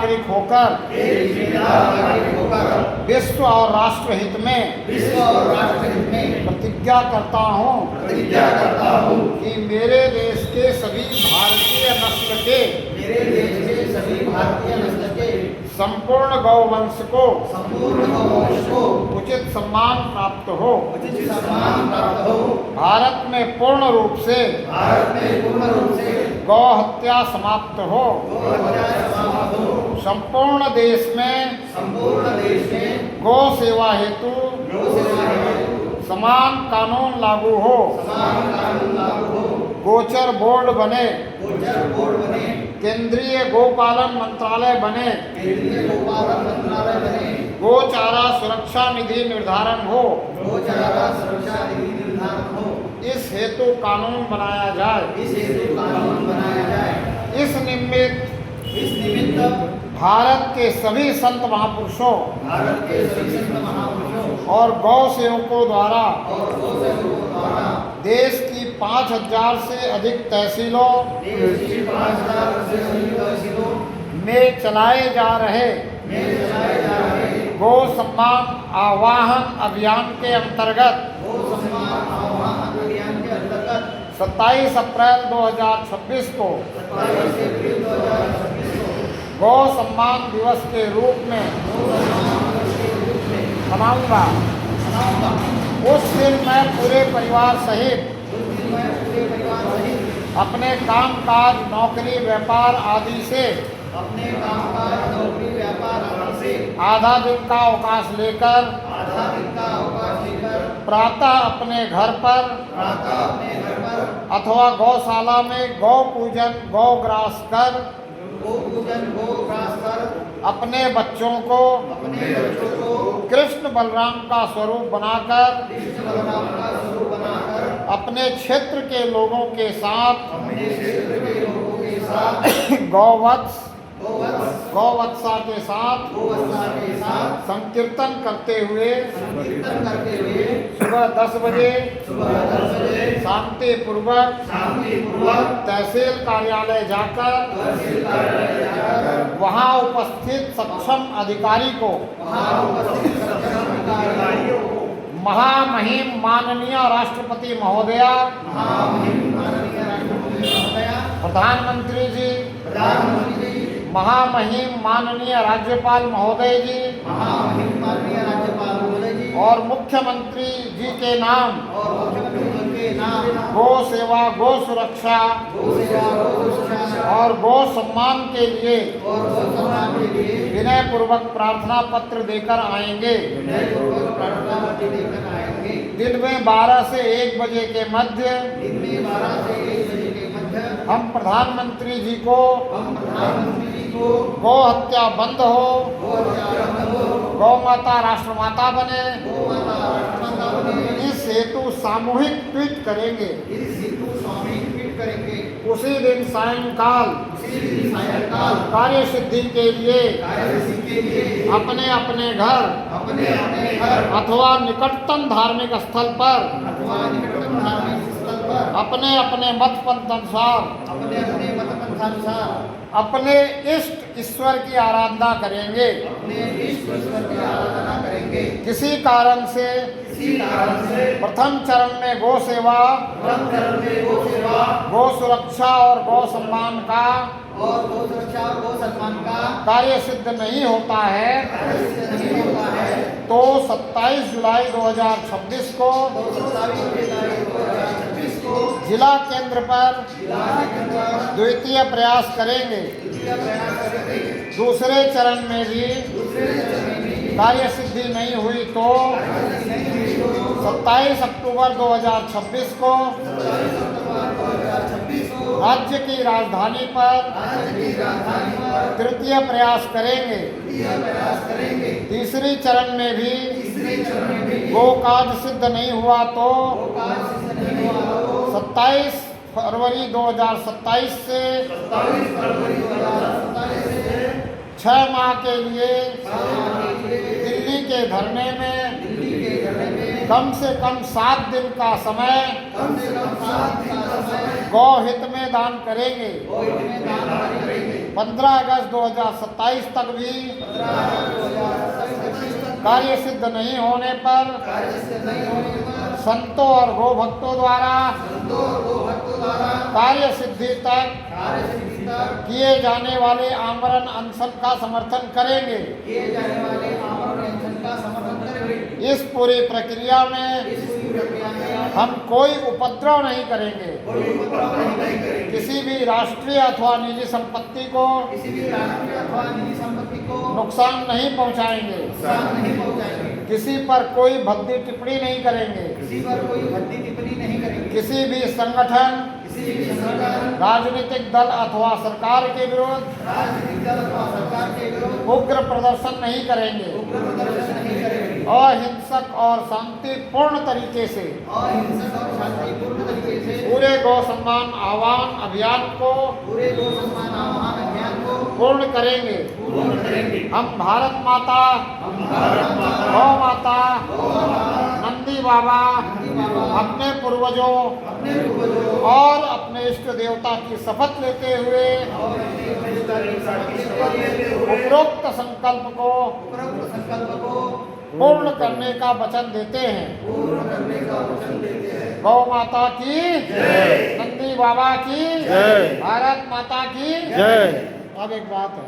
नागरिक होकर विश्व और राष्ट्र हित में प्रतिज्ञा करता हूँ कि मेरे देश के सभी भारतीय नस्ल के संपूर्ण गौवंश को उचित सम्मान प्राप्त हो। भारत में पूर्ण रूप से गौ हत्या समाप्त हो। संपूर्ण देश में गौ सेवा हेतु समान कानून लागू हो। गोचर बोर्ड बने। केंद्रीय गोपालन मंत्रालय बने। गोचारा सुरक्षा निधि निर्धारण हो। इस हेतु कानून बनाया जाए। इस निमित्त भारत के सभी संत महापुरुषों और गौ सेवकों द्वारा देश की 5000 से अधिक तहसीलों में चलाए जा रहे गौ सम्मान आवाहन अभियान के अंतर्गत 27 अप्रैल 2026 को गौ सम्मान दिवस के रूप में मनाऊंगा। उस दिन मैं पूरे परिवार सहित अपने कामकाज नौकरी व्यापार आदि से आधा दिन का अवकाश लेकर प्रातः अपने घर पर अथवा गौशाला में गौ पूजन गौग्रास कर अपने बच्चों को कृष्ण बलराम का स्वरूप बनाकर अपने क्षेत्र के लोगों के साथ गौवत्सा के साथ संकीर्तन करते हुए सुबह 10 बजे शांति पूर्वक तहसील कार्यालय जाकर वहां उपस्थित सक्षम अधिकारी को महामहिम माननीय राष्ट्रपति महोदया, प्रधानमंत्री जी, महामहिम माननीय राज्यपाल महोदय जी और मुख्यमंत्री जी के नाम गौ सेवा गौ सुरक्षा और गौ सम्मान के लिए विनय पूर्वक प्रार्थना पत्र देकर आएंगे। दिन में 12 से 1 बजे के मध्य हम प्रधानमंत्री जी को गौ हत्या बंद हो, गौ माता राष्ट्रमाता बने, इस हेतु सामूहिक ट्वीट करेंगे। उसी दिन सायंकाल कार्य सिद्धि के लिए अपने अपने घर अथवा निकटतम धार्मिक स्थल पर अपने अपने मत पंथ अनुसार अपने इष्ट ईश्वर की आराधना करेंगे। किसी कारण से प्रथम चरण में गौ सेवा गौ सुरक्षा और गौ सम्मान का कार्य सिद्ध नहीं होता है तो 27 जुलाई 2026 को जिला केंद्र पर द्वितीय प्रयास करेंगे। दूसरे चरण में भी कार्य सिद्धि नहीं हुई तो 27 अक्टूबर 2026 को राज्य की राजधानी पर तृतीय प्रयास करेंगे। तीसरी चरण में भी गो काज सिद्ध नहीं हुआ तो 27 फरवरी 2027 से 6 माह के लिए दिल्ली के धरने में कम से कम 7 दिन का समय गौ हित में दान करेंगे। 15 अगस्त 2027 तक भी कार्य सिद्ध नहीं होने पर संतों और गो भक्तों द्वारा कार्य सिद्धि तक किए जाने वाले आमरण अनशन का समर्थन करेंगे। इस पूरी प्रक्रिया में हम कोई उपद्रव नहीं करेंगे, किसी भी राष्ट्रीय अथवा निजी संपत्ति को नुकसान नहीं पहुंचाएंगे, किसी पर कोई भद्दी टिप्पणी नहीं करेंगे, किसी भी संगठन, राजनीतिक दल अथवा सरकार के विरुद्ध उग्र प्रदर्शन नहीं करेंगे। अहिंसक और शांतिपूर्ण तरीके से पूरे गौ सम्मान आह्वान अभियान को पूर्ण करेंगे। हम भारत माता, गौ माता, नंदी बाबा, अपने पूर्वजों और अपने इष्ट देवता की शपथ लेते हुए उपरोक्त संकल्प को पूर्ण करने का वचन देते हैं। गौ माता की जय, नंदी बाबा की जय, भारत माता की जय। अब एक बात है,